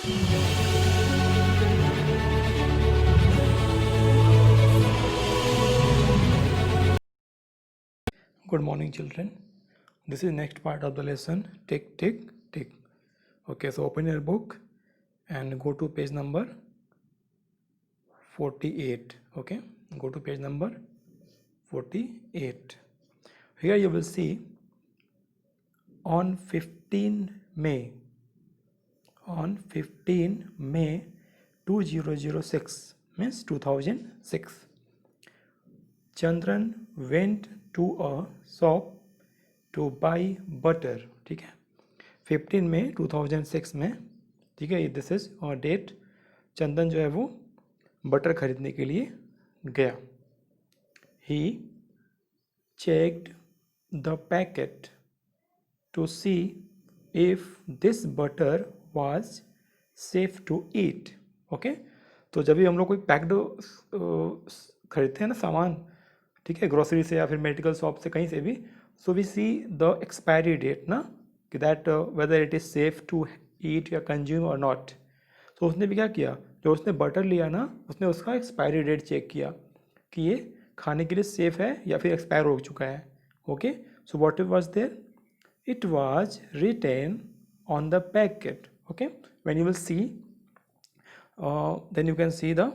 Good morning, children. This is next part of the lesson. Tick, tick, tick. Okay, so open your book and go to page number 48. Okay, go to page number 48. Here you will see on 15 May, on 15 May 2006, means 2006, Chandran went to a shop to buy butter. ठीक है, 15 मई 2006 में, ठीक है, this is और date, Chandan जो है वो butter खरीदने के लिए गया. He checked the packet to see if this butter was safe to eat. Okay, तो जब भी हम लोग कोई पैक्ड खरीदते हैं ना सामान, ठीक है, ग्रोसरी से या फिर मेडिकल शॉप से, कहीं से भी, so we see the expiry date ना, कि that whether it is safe to eat या कंज्यूम और नॉट. तो उसने भी क्या किया, जो उसने बटर लिया ना, उसने उसका एक्सपायरी डेट चेक किया कि ये खाने के लिए सेफ़ है या फिर एक्सपायर हो चुका है. Okay, so what it was there, it was written on the packet. Okay, when you will see, then you can see the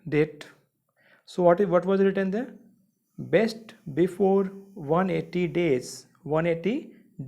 date. So what was written there, best before 180 days. 180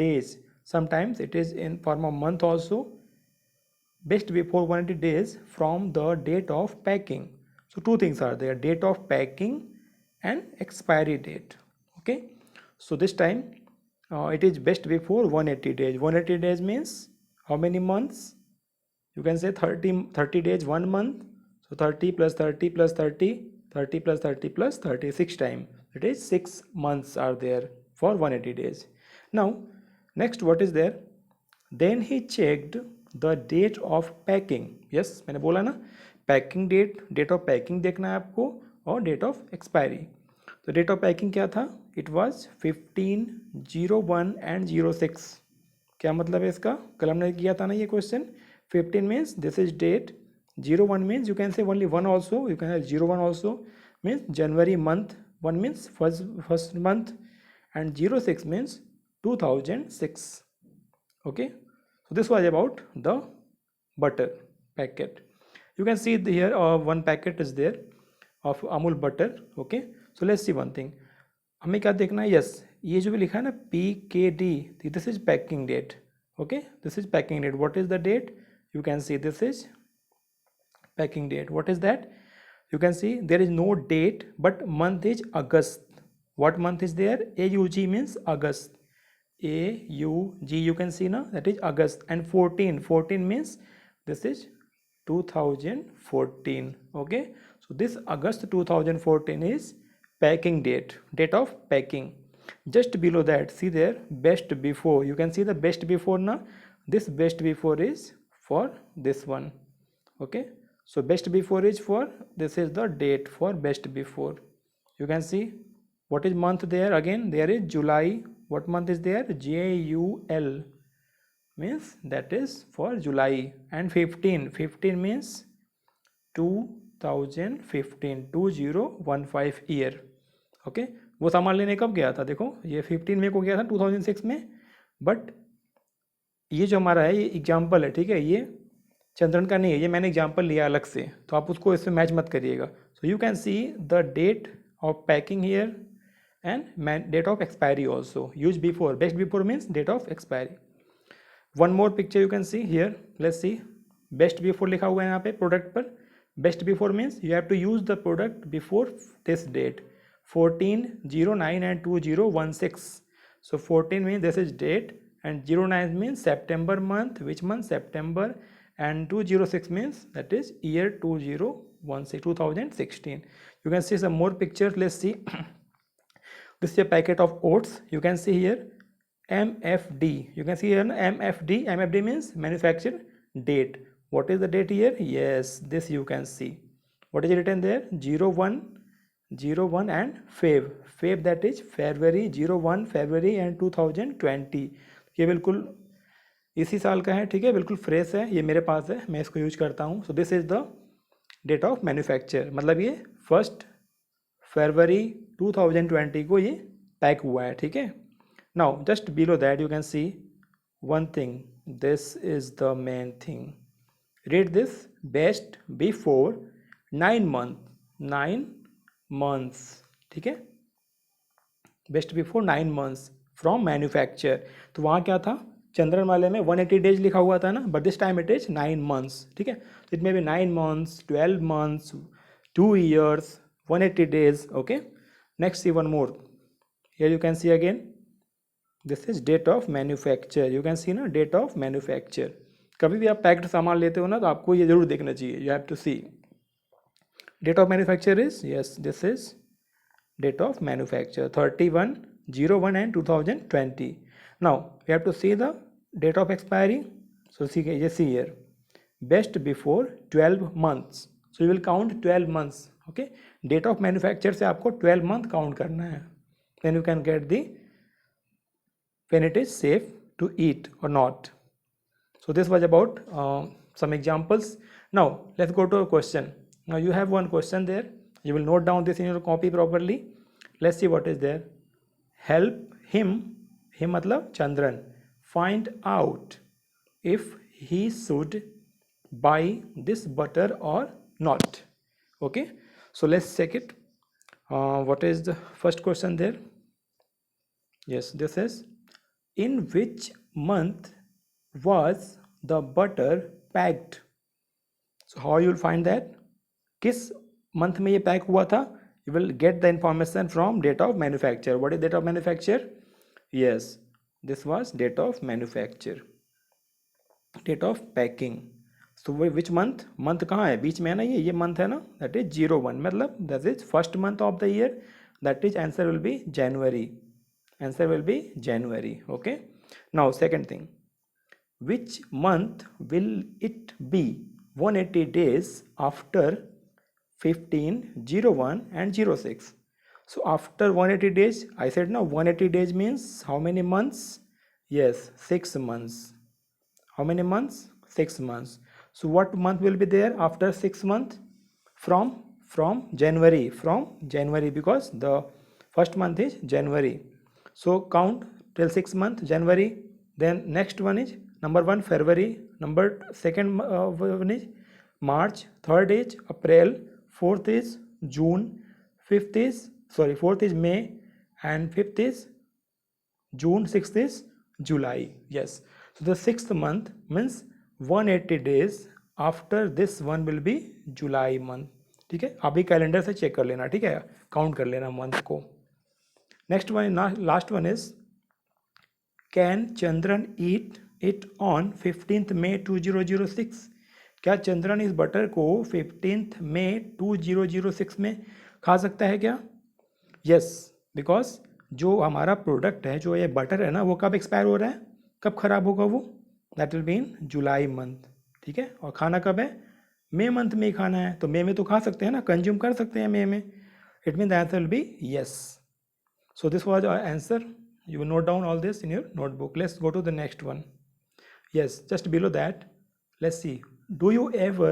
days, sometimes it is in form of month also. Best before 180 days from the date of packing. So two things are there, date of packing and expiry date. Okay, so this time it is best before 180 days. 180 days means how many months? You can say 30 days, 1 month. So 30 plus 30 plus 30, 30 plus 30 plus 30, 6 times. It is 6 months are there for 180 days. Now, next what is there? Then he checked the date of packing. Yes, मैंने बोला ना, packing date, date of packing देखना है आपको, और date of expiry. तो date of packing क्या था, इट वाज 15, 01 एंड 06. क्या मतलब है इसका, कल हमने किया था ना ये question. 15 means this is date, 01 means you can say only one also, you can have 01 also, means January month, 1 means first month, and 06 means 2006. Okay, so this was about the butter packet. You can see here one packet is there of Amul butter. Okay, so let's see one thing. हमें क्या देखना है, yes, ये जो भी लिखा है ना PKD, this is packing date. Okay, this is packing date. What is the date, you can see this is packing date. What is that, you can see there is no date but month is August. What month is there, AUG means August. AUG, you can see now, that is August. And 14 means this is 2014. Okay, so this August 2014 is packing date, date of packing. Just below that, see there, best before, you can see the best before now. This best before is for this one. Okay, so best before is for, this is the date for best before. You can see what is month there, again there is July. What month is there, JUL, means that is for July. And 15 means 2015, 2015 year. Okay, वो सामान लेने कब गया था, देखो ये 15 मई को गया था 2006 में. बट ये जो हमारा है ये एग्जाम्पल है, ठीक है, ये चंद्रन का नहीं है, ये मैंने एग्जाम्पल लिया अलग से, तो आप उसको इसमें मैच मत करिएगा. So you can see the date of packing here and date of expiry also. Use before, best before means date of expiry. One more picture you can see here. Let's see, best before लिखा हुआ है यहाँ पे product पर. best before means you have to use the product before this date, 14, 09 and 2016. So 14 means this is date, and 09 means September month, which month, September, and 206 means that is year 2016. You can see some more pictures. Let's see. This is a packet of oats. You can see here MFD. You can see here MFD. MFD means manufacture date. What is the date here? Yes, this you can see. What is written there? 01, 01 and Feb. Feb, that is February, 01 February and 2020. ये बिल्कुल इसी साल का है, ठीक है, बिल्कुल fresh है, ये मेरे पास है, मैं इसको यूज करता हूँ। So this is the date of manufacture, मतलब ये 1 फरवरी 2020 को ये पैक हुआ है, ठीक है। Now just below that you can C one thing, this is the main thing, read this, best before 9 months, ठीक है, best before 9 months from manufacture. तो वहाँ क्या था, चंद्रन वाले में 180 डेज लिखा हुआ था ना, but this time it is 9 months, ठीक है। It may be 9 months, 12 months, 2 years, 180 days, okay. Next, see one more, here you can see again, this is date of manufacture, you can see ना, date of manufacture। कभी भी आप packed सामान लेते हो ना, तो आपको ये जरूर देखना चाहिए, you have to see date of manufacture is, yes, this is date of manufacture 31/01 and 2020। now we have to see the date of expiry, so see here, best before 12 months, so you will count 12 months, okay। date of manufacture से आपको 12 month count करना है, then you can get the when it is safe to eat or not। so this was about some examples। now let's go to a question। now you have one question there, you will note down this in your copy properly। let's see what is there। help him मतलब Chandran, find out if he should buy this butter or not, okay। so let's check it। what is the first question there, yes, this is, in which month was the butter packed। so how you will find that, किस month में ये pack हुआ था, you will get the information from date of manufacture। what is date of manufacture, yes, this was date of manufacture, date of packing। so which month कहाँ है, बीच में है ना, ये मंथ है ना, that is 01, मतलब that is first month of the year, that is answer will be January, answer will be January, okay। now second thing, which month will it be 180 days after 15, 01 and 06। so after 180 days, I said now 180 days means how many months, yes, 6 months, how many months, 6 months। so what month will be there after 6 months, from January, because the first month is January, so count till 6 month January, then next one is number 1 February, number second one is March, third is April, fourth is June, fourth is May, and fifth is June, sixth is July, yes। so the sixth month means 180 days after this one will be July month, ठीक है। अभी calendar से check कर लेना, ठीक है, count कर लेना मंथ को। Next one, last one is, can Chandran eat it on 15 मई 2006। क्या चंद्रन इस बटर को 15 मई 2006 में खा सकता है क्या, यस, बिकॉज जो हमारा प्रोडक्ट है, जो ये बटर है ना, वो कब एक्सपायर हो रहा है, कब खराब होगा वो, that will be in July month, ठीक है। और खाना कब है, मई मंथ में ही खाना है, तो मई में तो खा सकते हैं ना, कंज्यूम कर सकते हैं मई में, it mean the answer will be yes. so this was our answer, you will note down all this in your notebook। let's go to the next one, yes, just below that, let's see, do you ever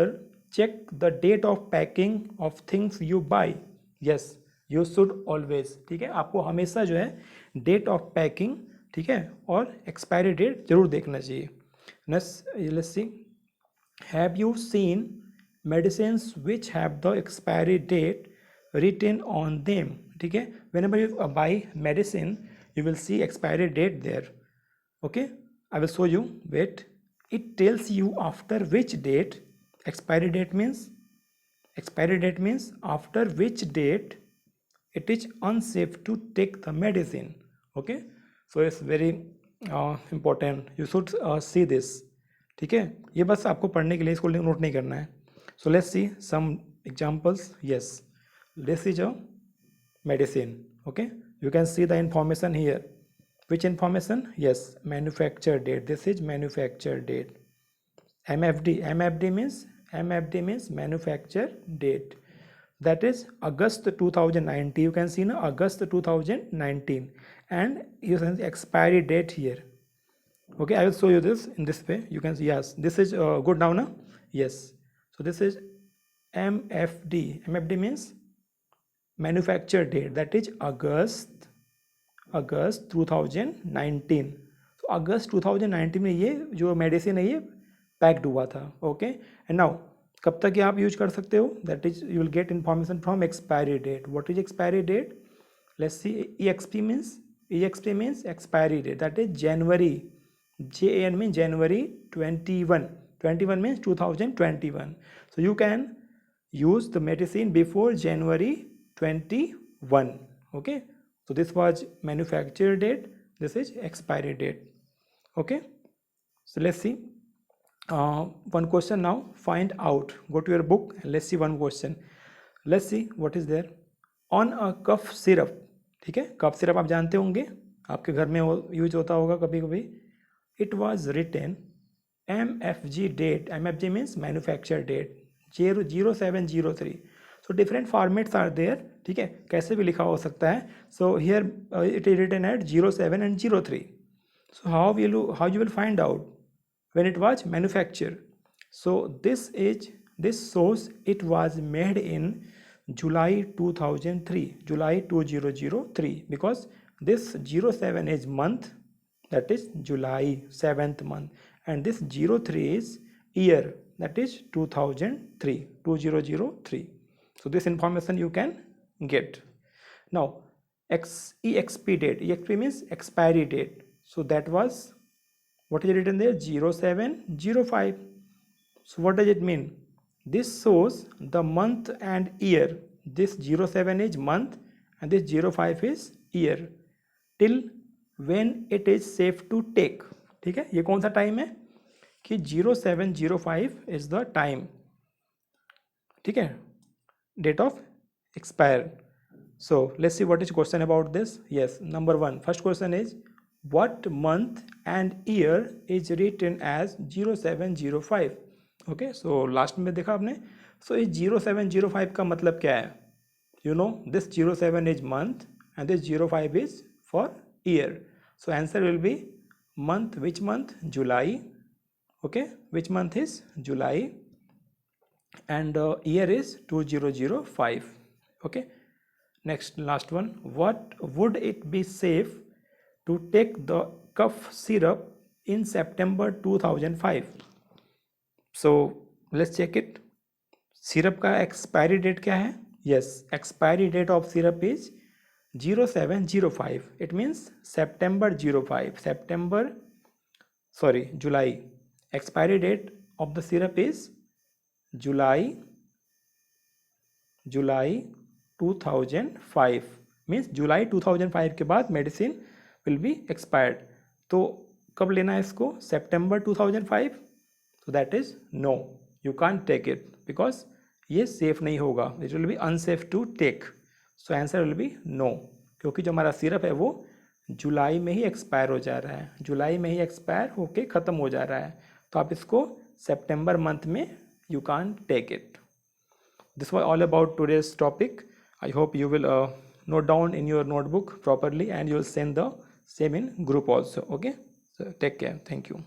check the date of packing of things you buy, yes, you should always, ठीक है, आपको हमेशा जो है date of packing, ठीक है, और expiry date जरूर देखना चाहिए। let's see, have you seen medicines which have the expiry date written on them, ठीक है, whenever you buy medicine you will see expiry date there, okay। I will show you, wait, it tells you after which date, expiry date means after which date it is unsafe to take the medicine, okay। so it's very important, you should see this, ठीक है, ये बस आपको पढ़ने के लिए, इसको note नहीं करना है। so let's see some examples, yes, let's see जो medicine, okay, you can see the information here, which information, yes, manufacture date, this is manufacture date, MFD means manufacture date, that is August 2019, you can see now August 2019, and you can see expiry date here, Okay, I will show you this in this way. You can see, yes, this is good now, na? Yes. So this is MFD. MFD means manufacture date, that is अगस्त 2019. तो अगस्त 2019 में ये जो medicine है ये packed हुआ था. Okay, and now कब तक ये आप यूज कर सकते हो? That is you will get information from expiry date. What is expiry date? Let's see. EXP means expiry date, that is January. JAN means January 21. 21 means 2021. So you can use the medicine before January 21. Okay, so this was manufacture date, this is expiry date. Okay, so let's see one question now. Find out, go to your book and let's see one question. Let's see what is there. On a cough syrup, ठीक है, cough syrup आप जानते होंगे, आपके घर में use होता होगा कभी कभी. It was written MFG date. MFG means manufacture date 0703. So different formats are there. ठीक है, कैसे भी लिखा हो सकता है. So here it is written at 07 and 03. So how you will find out when it was manufactured? So this shows it was made in July 2003, July 2003, because this 07 is month, that is July 7th month, and this 03 is year, that is 2003, 2003. So this information you can get. Now EXP date. EXP means expiry date. So that was, what is written there? 0705. So what does it mean? This shows the month and year. This 07 is month and this 05 is year. Till when it is safe to take. ठीक है, ये कौन सा time है कि 0705 is the time. ठीक है, date of expire. So let's see what is question about this. Yes, number 1, first question is what month and year is written as 0705. Okay, so last में देखा आपने. सो इस 0705 का मतलब क्या है? You know, this 07 is month and this 05 is for year. So answer will be month. Which month? July. Okay, which month is July, and year is 2005. Okay, next, last one. What would it be safe to take the cough syrup in September 2005? So let's check it. Syrup का expiry date क्या है? Yes, expiry date of syrup is 0705. It means September 05. July. Expiry date of the syrup is July 2005. Means जुलाई 2005 के बाद medicine will be expired. तो कब लेना है इसको? September 2005. So that is no, you can't take it because ये safe नहीं होगा. It will be unsafe to take. So answer will be no, क्योंकि जो हमारा सिरप है वो जुलाई में ही एक्सपायर हो जा रहा है, जुलाई में ही एक्सपायर होके ख़त्म हो जा रहा है. तो आप इसको सितंबर मंथ में you can't take it. This was all about today's topic. I hope you will note down in your notebook properly and you will send the same in group also. Okay, so take care. Thank you.